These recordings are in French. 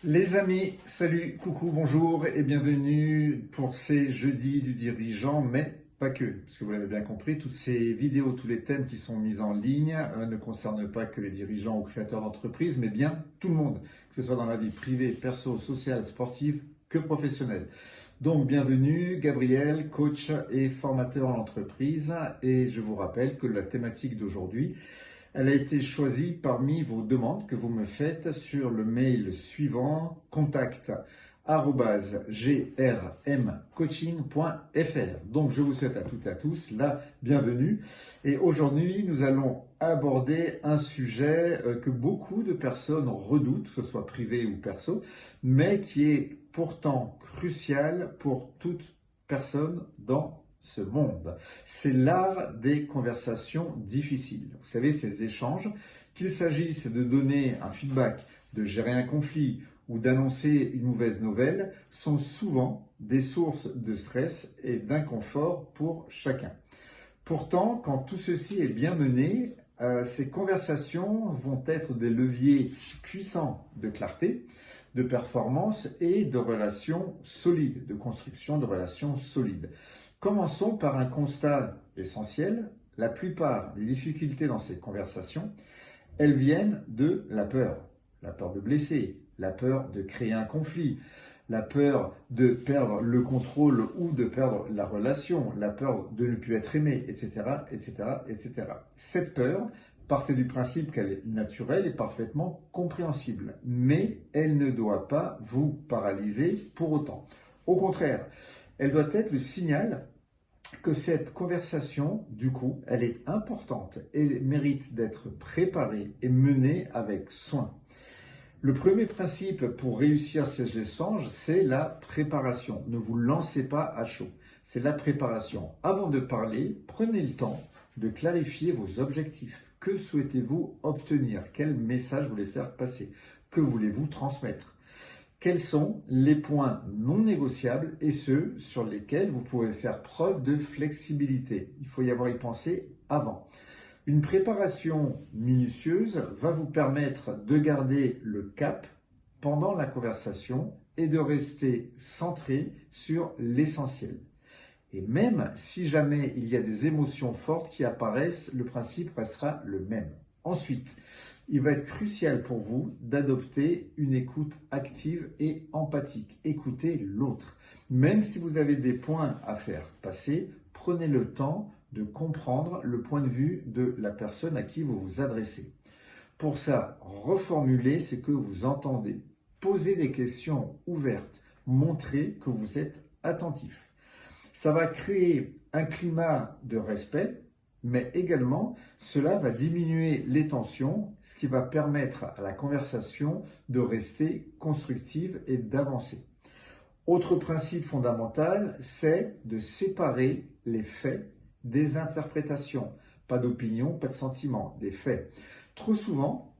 Les amis, salut, coucou, bonjour et bienvenue pour ces jeudis du dirigeant, mais pas que, parce que vous l'avez bien compris, toutes ces vidéos, tous les thèmes qui sont mis en ligne ne concernent pas que les dirigeants ou créateurs d'entreprise, mais bien tout le monde, que ce soit dans la vie privée, perso, sociale, sportive, que professionnelle. Donc bienvenue, Gabriel, coach et formateur en entreprise, et je vous rappelle que la thématique d'aujourd'hui, elle a été choisie parmi vos demandes que vous me faites sur le mail suivant contact@grmcoaching.fr. Donc je vous souhaite à toutes et à tous la bienvenue. Et aujourd'hui, nous allons aborder un sujet que beaucoup de personnes redoutent, que ce soit privé ou perso, mais qui est pourtant crucial pour toute personne dans ce monde. C'est l'art des conversations difficiles. Vous savez, ces échanges, qu'il s'agisse de donner un feedback, de gérer un conflit ou d'annoncer une mauvaise nouvelle, sont souvent des sources de stress et d'inconfort pour chacun. Pourtant, quand tout ceci est bien mené, ces conversations vont être des leviers puissants de clarté, de performance et de relations solides, de construction de relations solides. Commençons par un constat essentiel. La plupart des difficultés dans ces conversations, elles viennent de la peur. La peur de blesser, la peur de créer un conflit, la peur de perdre le contrôle ou de perdre la relation, la peur de ne plus être aimé, etc., etc., etc. Cette peur, partez du principe qu'elle est naturelle et parfaitement compréhensible, mais elle ne doit pas vous paralyser pour autant. Au contraire, elle doit être le signal que cette conversation, du coup, elle est importante et mérite d'être préparée et menée avec soin. Le premier principe pour réussir ces échanges, c'est la préparation. Ne vous lancez pas à chaud. C'est la préparation. Avant de parler, prenez le temps de clarifier vos objectifs. Que souhaitez-vous obtenir? Quel message voulez-vous faire passer? Que voulez-vous transmettre? Quels sont les points non négociables et ceux sur lesquels vous pouvez faire preuve de flexibilité? Il faut y penser avant. Une préparation minutieuse va vous permettre de garder le cap pendant la conversation et de rester centré sur l'essentiel. Et même si jamais il y a des émotions fortes qui apparaissent, le principe restera le même. Ensuite, il va être crucial pour vous d'adopter une écoute active et empathique. Écoutez l'autre. Même si vous avez des points à faire passer, prenez le temps de comprendre le point de vue de la personne à qui vous vous adressez. Pour ça, reformulez ce que vous entendez. Posez des questions ouvertes. Montrez que vous êtes attentif. Ça va créer un climat de respect, mais également cela va diminuer les tensions, ce qui va permettre à la conversation de rester constructive et d'avancer. Autre principe fondamental, c'est de séparer les faits des interprétations. Pas d'opinion, pas de sentiment, des faits. Trop souvent,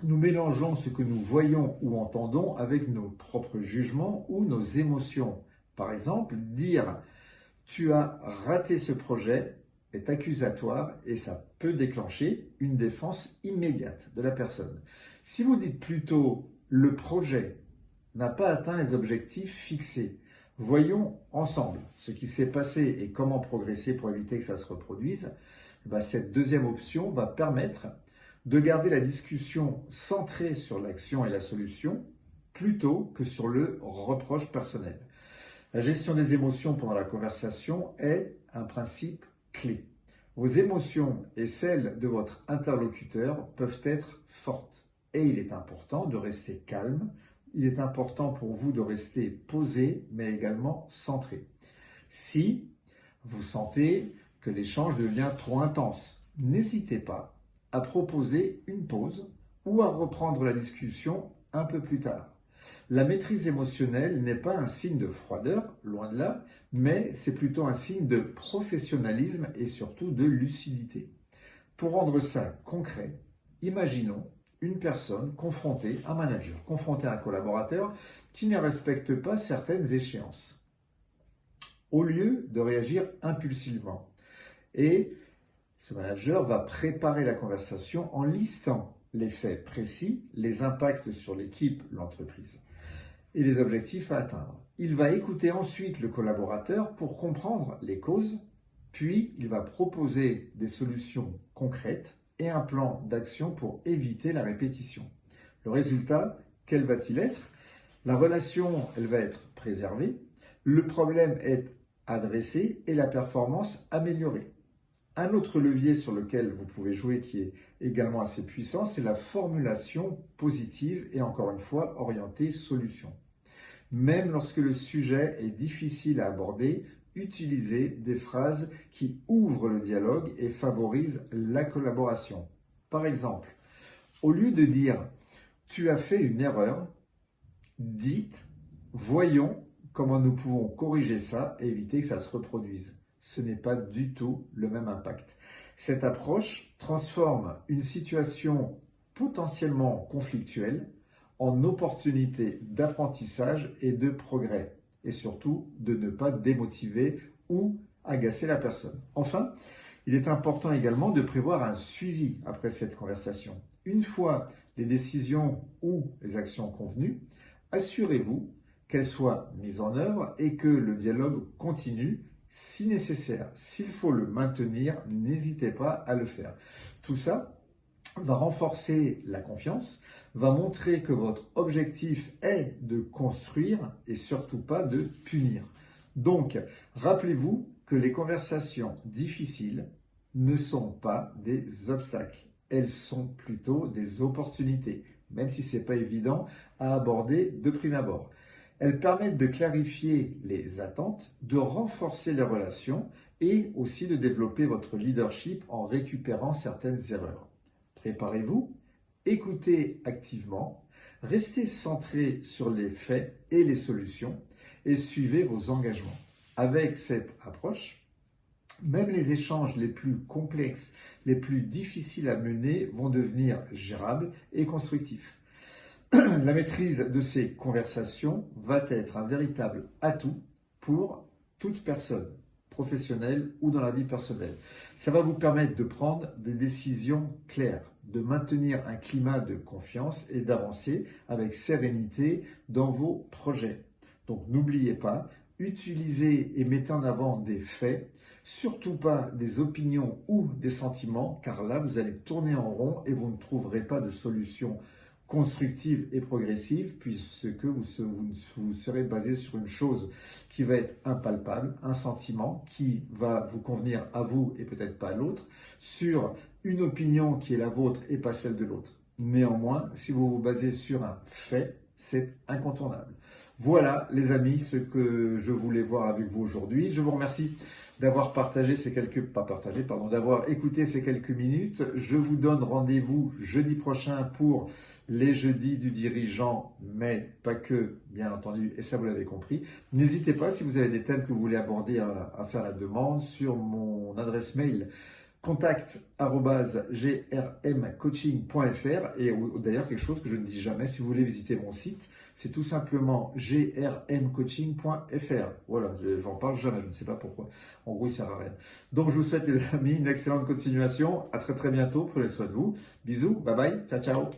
nous mélangeons ce que nous voyons ou entendons avec nos propres jugements ou nos émotions. Par exemple, dire « tu as raté ce projet » est accusatoire et ça peut déclencher une défense immédiate de la personne. Si vous dites plutôt « le projet n'a pas atteint les objectifs fixés. Voyons ensemble ce qui s'est passé et comment progresser pour éviter que ça se reproduise », cette deuxième option va permettre de garder la discussion centrée sur l'action et la solution plutôt que sur le reproche personnel. La gestion des émotions pendant la conversation est un principe clé. Vos émotions et celles de votre interlocuteur peuvent être fortes et il est important de rester calme. Il est important pour vous de rester posé mais également centré. Si vous sentez que l'échange devient trop intense, n'hésitez pas à proposer une pause ou à reprendre la discussion un peu plus tard. La maîtrise émotionnelle n'est pas un signe de froideur, loin de là, mais c'est plutôt un signe de professionnalisme et surtout de lucidité. Pour rendre ça concret, imaginons une personne confrontée, un manager, confronté à un collaborateur qui ne respecte pas certaines échéances. Au lieu de réagir impulsivement, et ce manager va préparer la conversation en listant les faits précis, les impacts sur l'équipe, l'entreprise. et les objectifs à atteindre. Il va écouter ensuite le collaborateur pour comprendre les causes, puis il va proposer des solutions concrètes et un plan d'action pour éviter la répétition. Le résultat, quel va-t-il être? La relation, elle va être préservée, le problème est adressé et la performance améliorée. Un autre levier sur lequel vous pouvez jouer qui est également assez puissant, c'est la formulation positive et encore une fois orientée solution. Même lorsque le sujet est difficile à aborder, utilisez des phrases qui ouvrent le dialogue et favorisent la collaboration. Par exemple, au lieu de dire « tu as fait une erreur », dites « voyons comment nous pouvons corriger ça et éviter que ça se reproduise ». Ce n'est pas du tout le même impact. Cette approche transforme une situation potentiellement conflictuelle en opportunité d'apprentissage et de progrès, et surtout de ne pas démotiver ou agacer la personne. Enfin, il est important également de prévoir un suivi après cette conversation. Une fois les décisions ou les actions convenues, assurez-vous qu'elles soient mises en œuvre et que le dialogue continue si nécessaire. S'il faut le maintenir, n'hésitez pas à le faire. Tout ça va renforcer la confiance, va montrer que votre objectif est de construire et surtout pas de punir. Donc, rappelez-vous que les conversations difficiles ne sont pas des obstacles, elles sont plutôt des opportunités, même si ce n'est pas évident à aborder de prime abord. Elles permettent de clarifier les attentes, de renforcer les relations et aussi de développer votre leadership en récupérant certaines erreurs. Préparez-vous, écoutez activement, restez centré sur les faits et les solutions et suivez vos engagements. Avec cette approche, même les échanges les plus complexes, les plus difficiles à mener vont devenir gérables et constructifs. La maîtrise de ces conversations va être un véritable atout pour toute personne, professionnelle ou dans la vie personnelle. Ça va vous permettre de prendre des décisions claires, de maintenir un climat de confiance et d'avancer avec sérénité dans vos projets. Donc n'oubliez pas, utilisez et mettez en avant des faits, surtout pas des opinions ou des sentiments, car là vous allez tourner en rond et vous ne trouverez pas de solution constructive et progressive, puisque vous serez basé sur une chose qui va être impalpable, un sentiment qui va vous convenir à vous et peut-être pas à l'autre, sur une opinion qui est la vôtre et pas celle de l'autre. Néanmoins, si vous vous basez sur un fait, c'est incontournable. Voilà, les amis, ce que je voulais voir avec vous aujourd'hui. Je vous remercie d'avoir d'avoir écouté ces quelques minutes. Je vous donne rendez-vous jeudi prochain pour les jeudis du dirigeant, mais pas que, bien entendu, et ça vous l'avez compris. N'hésitez pas, si vous avez des thèmes que vous voulez aborder, à faire la demande sur mon adresse mail contact@grmcoaching.fr. Et d'ailleurs, quelque chose que je ne dis jamais, si vous voulez visiter mon site, c'est tout simplement grmcoaching.fr. Voilà, j'en parle jamais, je ne sais pas pourquoi. En gros, il ne sert à rien. Donc, je vous souhaite, les amis, une excellente continuation. À très très bientôt. Prenez soin de vous. Bisous, bye bye, ciao ciao.